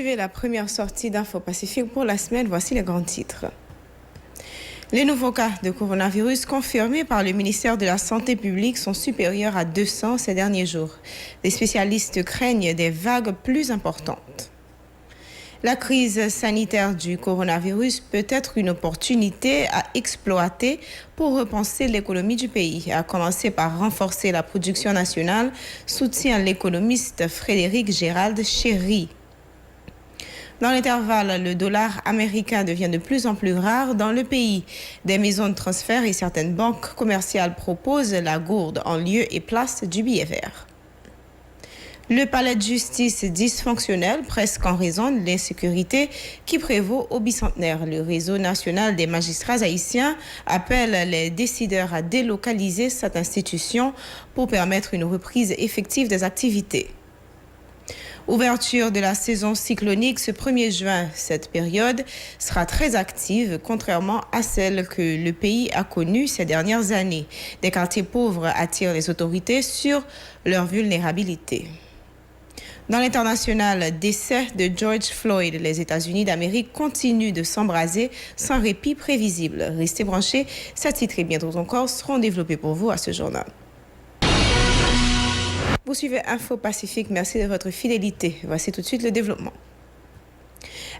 suivez la première sortie d'Info Pacifique pour la semaine. Voici les grands titres. Les nouveaux cas de coronavirus confirmés par le ministère de la Santé publique sont supérieurs à 200 ces derniers jours. Les spécialistes craignent des vagues plus importantes. La crise sanitaire du coronavirus peut être une opportunité à exploiter pour repenser l'économie du pays, à commencer par renforcer la production nationale, soutient l'économiste Frédéric Gérald Chéry. Dans l'intervalle, le dollar américain devient de plus en plus rare dans le pays. Des maisons de transfert et certaines banques commerciales proposent la gourde en lieu et place du billet vert. Le palais de justice dysfonctionnel, presque en raison de l'insécurité qui prévaut au bicentenaire. Le réseau national des magistrats haïtiens appelle les décideurs à délocaliser cette institution pour permettre une reprise effective des activités. Ouverture de la saison cyclonique ce 1er juin. Cette période sera très active, contrairement à celle que le pays a connue ces dernières années. Des quartiers pauvres attirent les autorités sur leur vulnérabilité. Dans l'international, décès de George Floyd, les États-Unis d'Amérique continuent de s'embraser sans répit prévisible. Restez branchés, ces titres et bien d'autres encore seront développés pour vous à ce journal. Vous suivez Info Pacifique, merci de votre fidélité. Voici tout de suite le développement.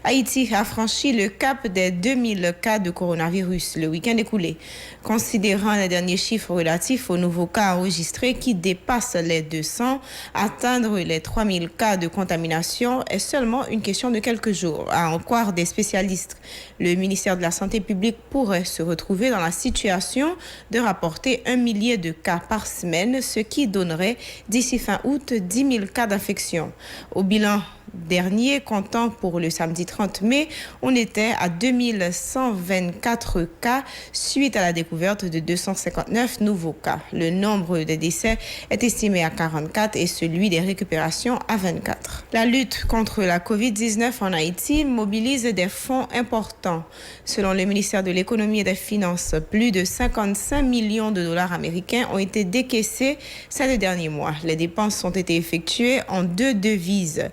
Haïti a franchi le cap des 2000 cas de coronavirus le week-end écoulé. Considérant les derniers chiffres relatifs aux nouveaux cas enregistrés qui dépassent les 200, atteindre les 3000 cas de contamination est seulement une question de quelques jours. À en croire des spécialistes, le ministère de la Santé publique pourrait se retrouver dans la situation de rapporter 1 millier de cas par semaine, ce qui donnerait d'ici fin août 10 000 cas d'infection. Au bilan dernier, comptant pour le samedi 30 mai, on était à 2124 cas suite à la découverte de 259 nouveaux cas. Le nombre de décès est estimé à 44 et celui des récupérations à 24. La lutte contre la COVID-19 en Haïti mobilise des fonds importants. Selon le ministère de l'Économie et des Finances, plus de 55 millions de dollars américains ont été décaissés ces derniers mois. Les dépenses ont été effectuées en deux devises.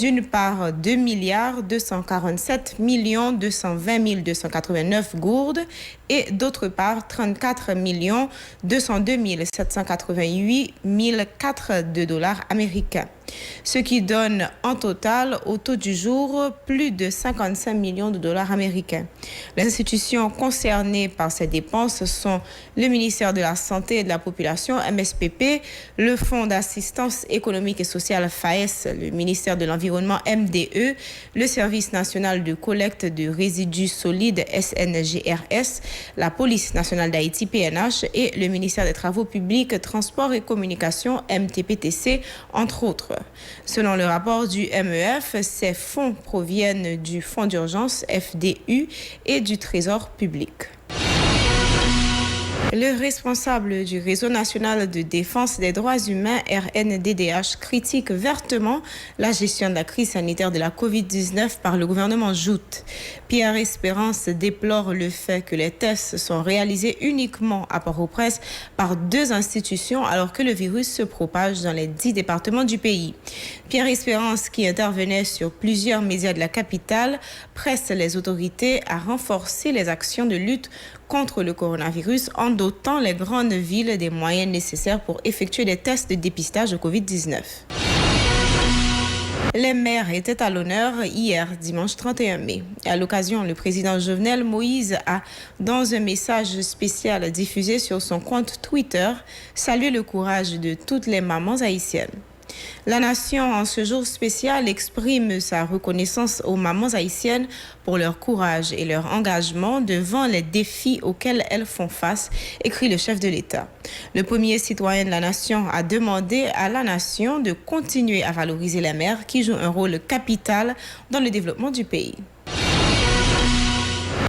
D'une part, 2 247 220 289 gourdes et d'autre part, 34 202 788 004 de dollars américains. Ce qui donne en total, au taux du jour, plus de 55 millions de dollars américains. Les institutions concernées par ces dépenses sont le ministère de la Santé et de la Population, MSPP, le Fonds d'assistance économique et sociale, FAES, le ministère de l'Environnement, MDE, le Service national de collecte de résidus solides, SNGRS, la Police nationale d'Haïti, PNH, et le ministère des Travaux publics, Transports et Communications, MTPTC, entre autres. Selon le rapport du MEF, ces fonds proviennent du Fonds d'urgence FDU et du Trésor public. Le responsable du Réseau national de défense des droits humains, RNDDH, critique vertement la gestion de la crise sanitaire de la COVID-19 par le gouvernement Joute. Pierre Espérance déplore le fait que les tests sont réalisés uniquement à Port-au-Prince par 2 institutions alors que le virus se propage dans les 10 départements du pays. Pierre Espérance, qui intervenait sur plusieurs médias de la capitale, presse les autorités à renforcer les actions de lutte contre le coronavirus en dotant les grandes villes des moyens nécessaires pour effectuer des tests de dépistage de Covid-19. Les maires étaient à l'honneur hier, dimanche 31 mai. À l'occasion, le président Jovenel Moïse a, dans un message spécial diffusé sur son compte Twitter, salué le courage de toutes les mamans haïtiennes. La nation, en ce jour spécial, exprime sa reconnaissance aux mamans haïtiennes pour leur courage et leur engagement devant les défis auxquels elles font face, écrit le chef de l'État. Le premier citoyen de la nation a demandé à la nation de continuer à valoriser les mères qui jouent un rôle capital dans le développement du pays.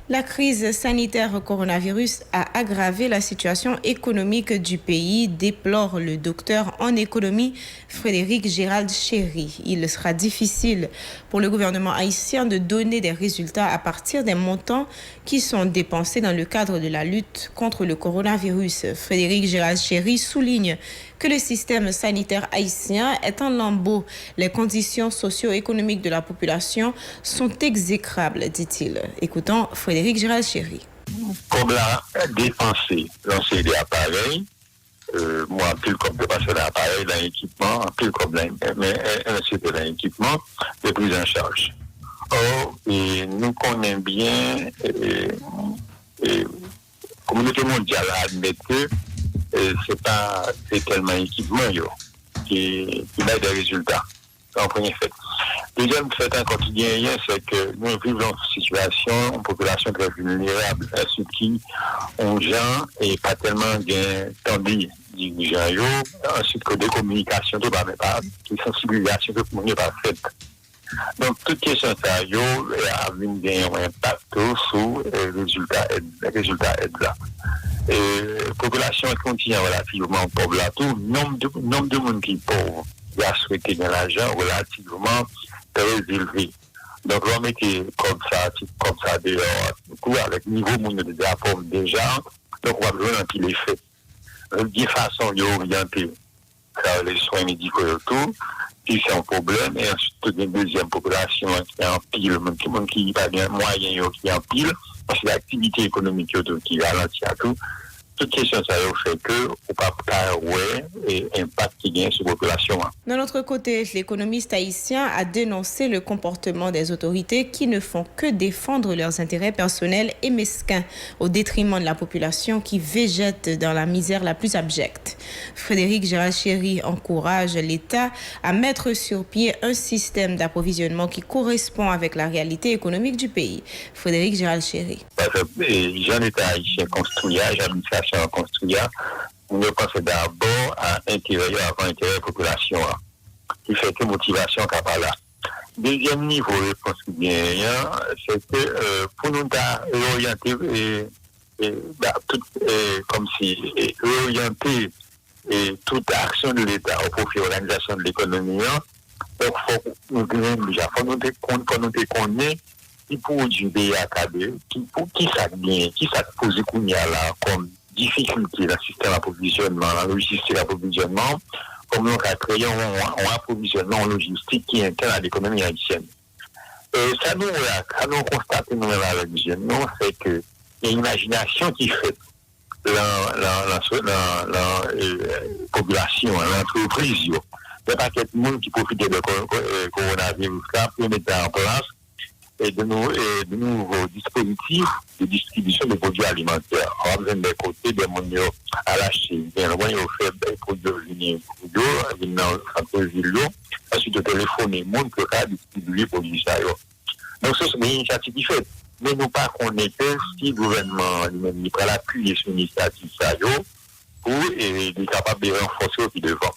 La crise sanitaire coronavirus a aggravé la situation économique du pays, déplore le docteur en économie Frédéric Gérald Chéry. Il sera difficile pour le gouvernement haïtien de donner des résultats à partir des montants qui sont dépensés dans le cadre de la lutte contre le coronavirus. Frédéric Gérald Chéry souligne que le système sanitaire haïtien est en lambeaux. Les conditions socio-économiques de la population sont exécrables, dit-il. Écoutons Frédéric Gérald Chéry. Comme la dépenser, lancer des appareils, moi, plus comme de passer l'appareil dans l'équipement, plus comme c'était dans l'équipement, de prise en charge. Or, et nous connaissons bien, la communauté mondiale admet que c'est tellement équipement qui a des résultats. En premier fait. Deuxième fait en quotidien, c'est que nous vivons dans une situation, une population très vulnérable, ceux qui ont gens et pas tellement bien tendu dirigeants, ensuite que des communications, tout va pas, des sensibilisations que nous n'avons pas faites. Donc, toute question de ça, a un impact sur les résultats aide là. Et la population continue relativement pauvre là, tout, nombre de monde qui est pauvre, il a souhaité de l'argent relativement très élevé. Donc, on mettait comme ça dehors, du coup, avec le niveau monde de la pauvre déjà, donc on va besoin d'un pile effet. De façon d'orienter les soins médicaux et tout, puis c'est un problème, et ensuite, une deuxième population qui est en pile, qui n'a pas bien moyen, qui est en pile, parce que l'activité économique qui ralentit à tout. Toute question, ça fait que, au pas et impact qui vient sur la population. D'un autre côté, l'économiste haïtien a dénoncé le comportement des autorités qui ne font que défendre leurs intérêts personnels et mesquins au détriment de la population qui végète dans la misère la plus abjecte. Frédéric Gérald Chéry encourage l'État à mettre sur pied un système d'approvisionnement qui correspond avec la réalité économique du pays. Frédéric Gérald Chéry. J'en étais haïtien construit, l'administration construit, on pense d'abord à intérêt avant intérêt de la population, qui fait que motivation qu'à pas là. Deuxième niveau, je pense que bien, c'est que pour nous orienter, comme si orienter toute action de l'État au profit de l'organisation de l'économie, donc faut nous connaître qui produit des AKD, qui ça bien, qui ça pose là comme difficulté dans le système d'approvisionnement, dans la logistique d'approvisionnement, comme nous avons créé un approvisionnement logistique qui est interne à l'économie haïtienne. Ça nous constate nous avec nous, c'est que l'imagination qui fait la population, l'entreprise, il n'y a pas quelqu'un monde qui profite de coronavirus là pour mettre en place et de nouveaux dispositifs de distribution de produits alimentaires. On a besoin des côtés des mondiaux à l'acheter. Bien, on fait des produits venir dans le centre-ville, ensuite de téléphoner les gens pour distribuer les produits. Donc, c'est une initiative qui fait. Mais nous pas qu'on était si le gouvernement lui-même prend l'appui sur l'initiative pour être capable de renforcer au pied devant.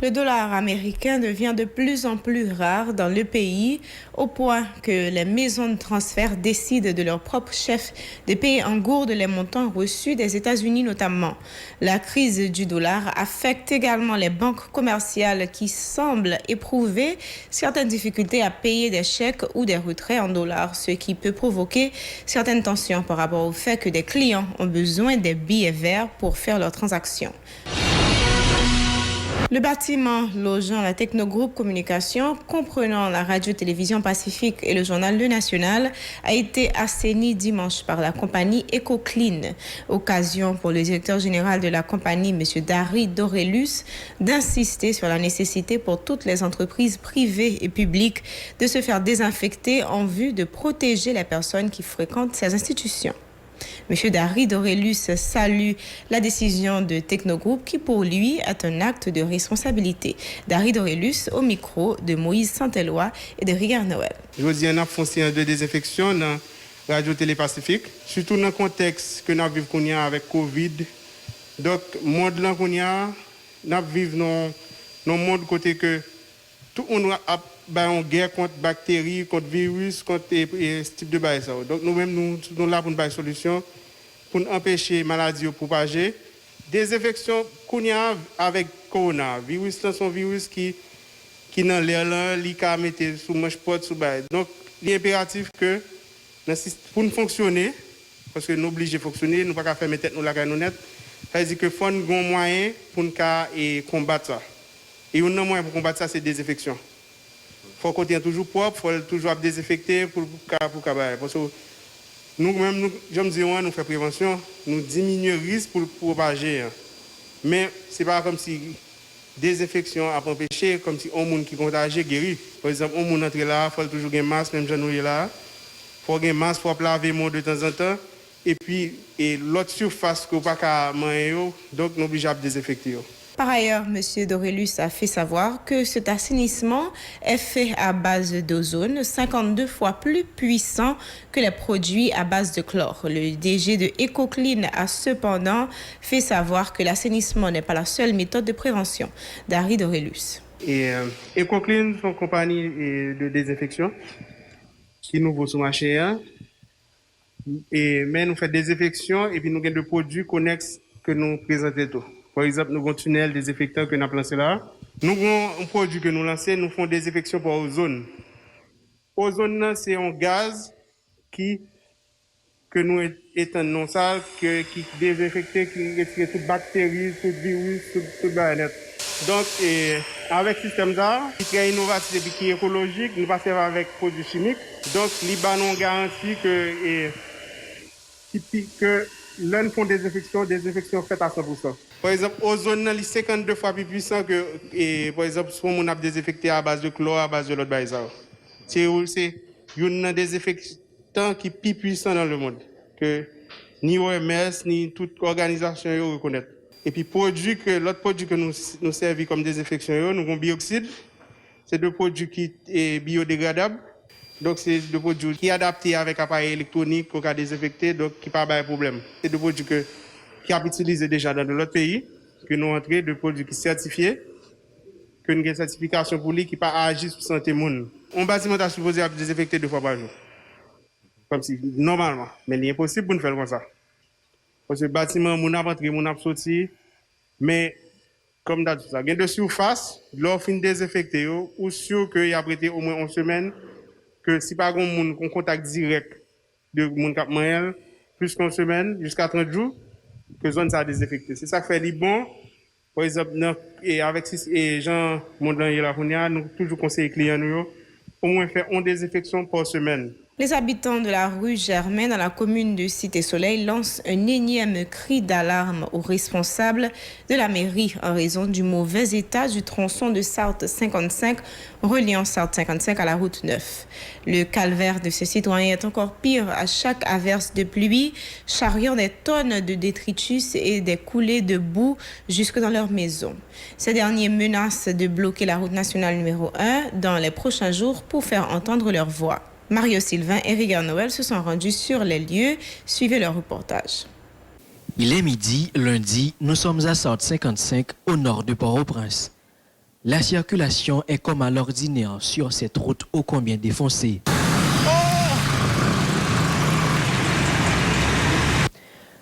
Le dollar américain devient de plus en plus rare dans le pays, au point que les maisons de transfert décident de leur propre chef de payer en gourde les montants reçus des États-Unis notamment. La crise du dollar affecte également les banques commerciales qui semblent éprouver certaines difficultés à payer des chèques ou des retraits en dollars, ce qui peut provoquer certaines tensions par rapport au fait que des clients ont besoin des billets verts pour faire leurs transactions. Le bâtiment logeant la Technogroupe Communication, comprenant la radio-télévision Pacifique et le journal Le National, a été assaini dimanche par la compagnie EcoClean. Occasion pour le directeur général de la compagnie, M. Dari Dorelus, d'insister sur la nécessité pour toutes les entreprises privées et publiques de se faire désinfecter en vue de protéger les personnes qui fréquentent ces institutions. M. Dari Dorelus salue la décision de Technogroupe qui, pour lui, est un acte de responsabilité. Dari Dorelus au micro de Moïse Santellois et de Rigard Noël. Je vous dis, on a foncé de désinfection dans Radio Télé Pacifique, surtout dans le contexte que nous vivons avec Covid. Donc, le monde là qu'on a, nous vivons dans un monde côté que tout le monde a une guerre contre bactéries, contre virus, contre ce type de bail. Donc nous-mêmes, nous sommes là pour une solution pour empêcher les maladies de propager. Des infections qu'on a avec Corona. Virus, c'est un virus qui dans l'air là, qui peut mettre sous manche porte sous bail. Donc il est impératif que pour nous fonctionner, parce que nous obligés de fonctionner, nous ne pouvons pas faire mettre nous la nous net. Ça veut dire que faut un moyen pour nous combattre ça. Et un moyen pour combattre ça, c'est désinfection. Il faut qu'on tienne toujours propre, il faut toujours désinfecter pour parce que nous-mêmes, je me dis, nous faisons prévention, nous diminuons le risque pour propager. Mais ce n'est pas comme si désinfection a empêché, comme si un monde qui contagie guérit. Par exemple, un monde entre là, il faut toujours avoir un masque, même si là. Il faut avoir un masque pour laver les mains de temps en temps. Et puis, l'autre surface qu'on n'a pas manger, donc nous sommes obligés de désinfecter. Par ailleurs, M. Dorelus a fait savoir que cet assainissement est fait à base d'ozone, 52 fois plus puissant que les produits à base de chlore. Le DG de EcoClean a cependant fait savoir que l'assainissement n'est pas la seule méthode de prévention. Dari Dorelus. EcoClean, c'est une compagnie de désinfection qui nous vaut sur le marché. Mais nous faisons des désinfections et puis nous avons des produits connexes que nous présentons. Par exemple, nous avons un tunnel désinfectant que nous avons lancé là. Nous avons un produit que nous lançons, nous faisons des désinfections par ozone. Ozone, c'est un gaz que nous étendons ça, qui désinfecte, qui retire toutes bactéries, tout virus, tout bien-être. Donc, avec ce système-là, qui est très innovatif et qui est écologique, nous passons avec des produits chimiques. Donc, l'Iban garantit que l'un font désinfection faite à 100%. Par exemple, ozone est 52 fois plus puissant que, par exemple, si on a désinfecté à base de chlore, à base de l'autre base. C'est un désinfectant qui est plus puissant dans le monde, que ni OMS, ni toute organisation ne reconnaît. Et puis, l'autre produit que nous servons comme désinfection, nous avons bioxyde. C'est deux produits qui sont biodégradables. Donc, c'est des produits qui sont adaptés avec appareil électronique pour désinfecter, donc qui n'ont pas de problème. C'est des produits qui sont utilisés déjà dans d'autres pays, que nous entrons, des produits qui sont certifiés, que nous avons une certification pour lui qui pas agir sur la santé monde. Un bâtiment est supposé désinfecter 2 fois par jour. Comme si, normalement. Mais il est impossible pour nous faire comme ça. Parce que le bâtiment, on a entré, on a sorti, mais comme d'habitude, il y a de surface, l'offre fin désinfecté, ou sûr qu'il y a prêté au moins 1 semaine, que si pas un contact direct de mon cap moyen, plus qu'une semaine, jusqu'à 30 jours, que zone ça désinfecté. C'est ça qui fait les bons. Par exemple, et avec Jean Mondlan, nous toujours conseillons les clients, au moins faire une désinfection par semaine. Les habitants de la rue Germain, dans la commune de Cité-Soleil, lancent un énième cri d'alarme aux responsables de la mairie en raison du mauvais état du tronçon de Sarthe 55, reliant Sarthe 55 à la route 9. Le calvaire de ces citoyens est encore pire à chaque averse de pluie, charriant des tonnes de détritus et des coulées de boue jusque dans leurs maisons. Ces derniers menacent de bloquer la route nationale numéro 1 dans les prochains jours pour faire entendre leur voix. Mario Sylvain et Rigueur Noël se sont rendus sur les lieux. Suivez leur reportage. Il est midi, lundi, nous sommes à Sarthe 55, au nord de Port-au-Prince. La circulation est comme à l'ordinaire sur cette route ô combien défoncée.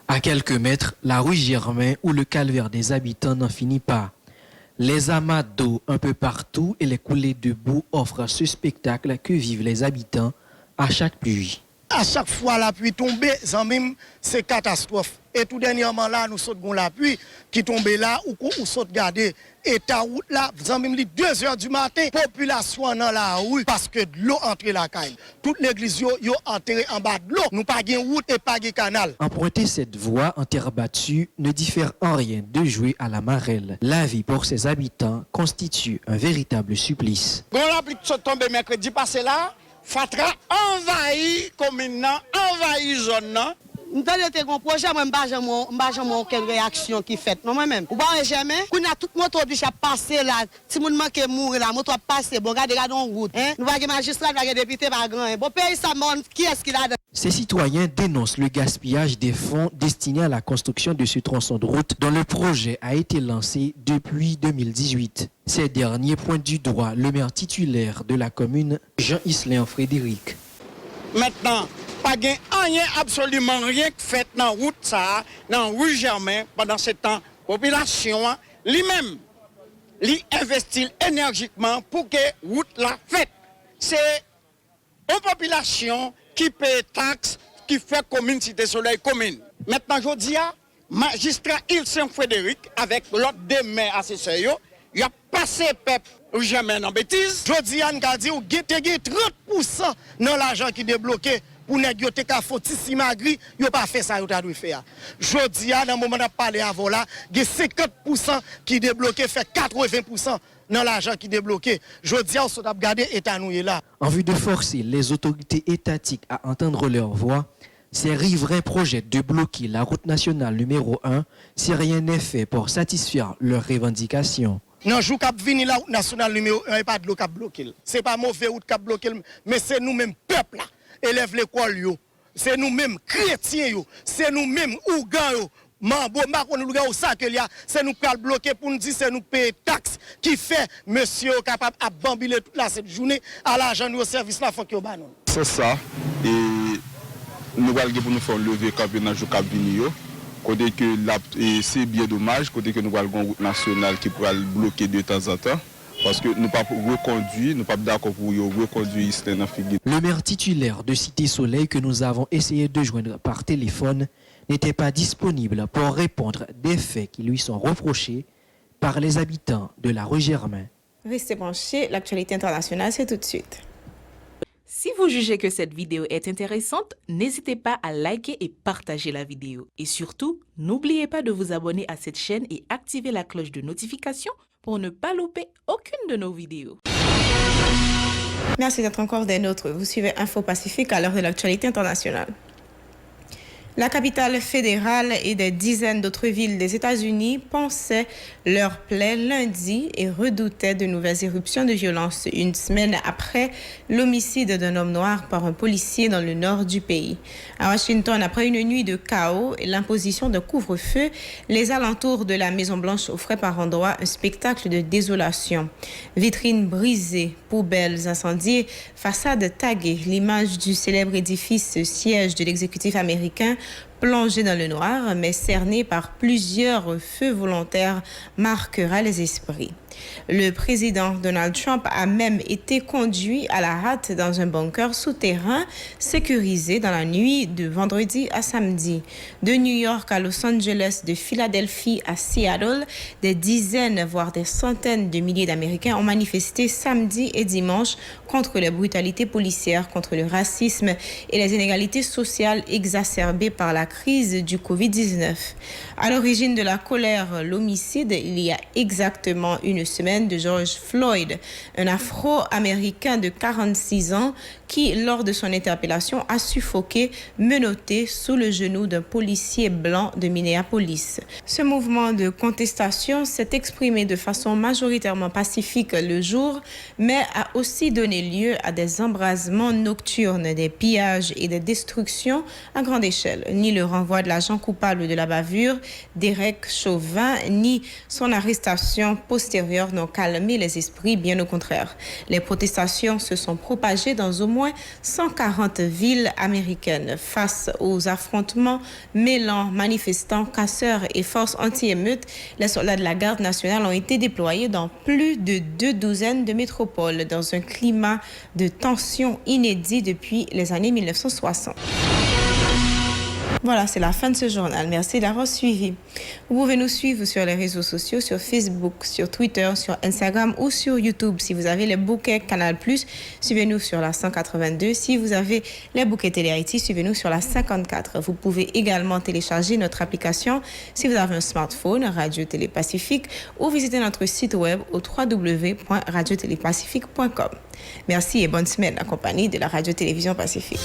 À quelques mètres, la rue Germain où le calvaire des habitants n'en finit pas. Les amas d'eau un peu partout et les coulées de boue offrent ce spectacle que vivent les habitants à chaque pluie. À chaque fois la pluie tombe, c'est catastrophe. Et tout dernièrement là, nous sautons la pluie qui tombe là ou saute garder. Et ta route là, 2h du matin, population dans la rue parce que de l'eau entre la caille. Toute l'église yo enterré en bas de l'eau. Nous pas de route et pas de canal. Emprunter cette voie en terre battue ne diffère en rien de jouer à la marelle. La vie pour ses habitants constitue un véritable supplice. Quand la pluie tombe mercredi passé là, Fatra envahi commune, envahi zone. Nous avons un projet, moi, je n'ai pas aucune réaction qui fait. Non, moi-même. Ou pas jamais. Quand tout le monde obligé à passer là, si le monde manque de mourir là, moto passer, bon, regardez en route. Nous avons des magistrats, nous avons des députés, pas grand. Bon, pays, ça montre qui est-ce qu'il a. Ces citoyens dénoncent le gaspillage des fonds destinés à la construction de ce tronçon de route dont le projet a été lancé depuis 2018. Ces derniers pointent du doigt le maire titulaire de la commune, Jean-Islain Frédéric. Maintenant, pas rien, absolument rien fait dans la route, ça, dans la rue Germain, pendant ce temps, la population, lui-même, lui investit énergiquement pour que la route la faite. C'est une population qui paie taxes, qui fait commune Cité Soleil commune. Maintenant, je dis, magistrat Ilsen Frédéric, avec l'autre deux mains assesseurs, il a passé peuple jamais en bêtise. Jodi an ka di ou gete 30% dans l'argent qui débloqué pour négocier ka foti magri, yo pas fait ça yo ta dû faire. Jodi an dans moment n'a parlé avant là, il y a 50% qui débloqué fait 80% dans l'argent qui débloqué. Jodi an on a regarder état nou là. En vue de forcer les autorités étatiques à entendre leur voix, ces riverains projettent de bloquer la route nationale numéro 1 si rien n'est fait pour satisfaire leurs revendications. Non, jou k'ap vini la route nationale numéro 1 et pas de l'eau k'ap bloqué. C'est pas mauvais route k'ap bloqué, mais c'est nous-mêmes peuple là, élève l'école yo. C'est nous-mêmes chrétiens yo, c'est nous-mêmes ougan yo. Mambo, c'est nous qui allons bloquer pour nous dire c'est nous payer taxes qui fait monsieur capable de bambiler toute la cette journée à l'argent au service la faut que banon. C'est ça et nous allons pour nous faire lever campagne jour cabini côté que c'est bien dommage côté que nous allons une route nationale qui pourra bloquer de temps en temps. Parce que nous ne pouvons pas reconduire, nous ne sommes pas d'accord pour reconduire ici dans la. Le maire titulaire de Cité Soleil que nous avons essayé de joindre par téléphone n'était pas disponible pour répondre des faits qui lui sont reprochés par les habitants de la rue Germain. Restez branchés, l'actualité internationale, c'est tout de suite. Si vous jugez que cette vidéo est intéressante, n'hésitez pas à liker et partager la vidéo. Et surtout, n'oubliez pas de vous abonner à cette chaîne et activer la cloche de notification pour ne pas louper aucune de nos vidéos. Merci d'être encore des nôtres. Vous suivez Info Pacifique à l'heure de l'actualité internationale. La capitale fédérale et des dizaines d'autres villes des États-Unis pensaient leur plaie lundi et redoutaient de nouvelles éruptions de violence une semaine après l'homicide d'un homme noir par un policier dans le nord du pays. À Washington, après une nuit de chaos et l'imposition d'un couvre-feu, les alentours de la Maison-Blanche offraient par endroits un spectacle de désolation. Vitrines brisées, poubelles incendiées, façades taguées, l'image du célèbre édifice siège de l'exécutif américain plongé dans le noir, mais cerné par plusieurs feux volontaires, marquera les esprits. Le président Donald Trump a même été conduit à la hâte dans un bunker souterrain sécurisé dans la nuit de vendredi à samedi. De New York à Los Angeles, de Philadelphie à Seattle, des dizaines, voire des centaines de milliers d'Américains ont manifesté samedi et dimanche contre les brutalités policières, contre le racisme et les inégalités sociales exacerbées par la crise du Covid-19. À l'origine de la colère, l'homicide, il y a exactement une semaine, de George Floyd, un Afro-Américain de 46 ans qui, lors de son interpellation, a suffoqué, menotté sous le genou d'un policier blanc de Minneapolis. Ce mouvement de contestation s'est exprimé de façon majoritairement pacifique le jour, mais a aussi donné lieu à des embrasements nocturnes, des pillages et des destructions à grande échelle. Ni le renvoi de l'agent coupable de la bavure, Derek Chauvin, ni son arrestation postérieure n'ont calmé les esprits, bien au contraire. Les protestations se sont propagées dans au moins 140 villes américaines. Face aux affrontements mêlant manifestants, casseurs et forces anti-émeutes, les soldats de la garde nationale ont été déployés dans plus de 2 de métropoles dans un climat de tension inédit depuis les années 1960. Voilà, c'est la fin de ce journal. Merci d'avoir suivi. Vous pouvez nous suivre sur les réseaux sociaux, sur Facebook, sur Twitter, sur Instagram ou sur YouTube. Si vous avez les bouquets Canal+, suivez-nous sur la 182. Si vous avez les bouquets Télé Haïti, suivez-nous sur la 54. Vous pouvez également télécharger notre application si vous avez un smartphone, Radio Télé Pacifique, ou visiter notre site web au www.radiotélépacifique.com. Merci et bonne semaine en compagnie de la Radio-Télévision Pacifique.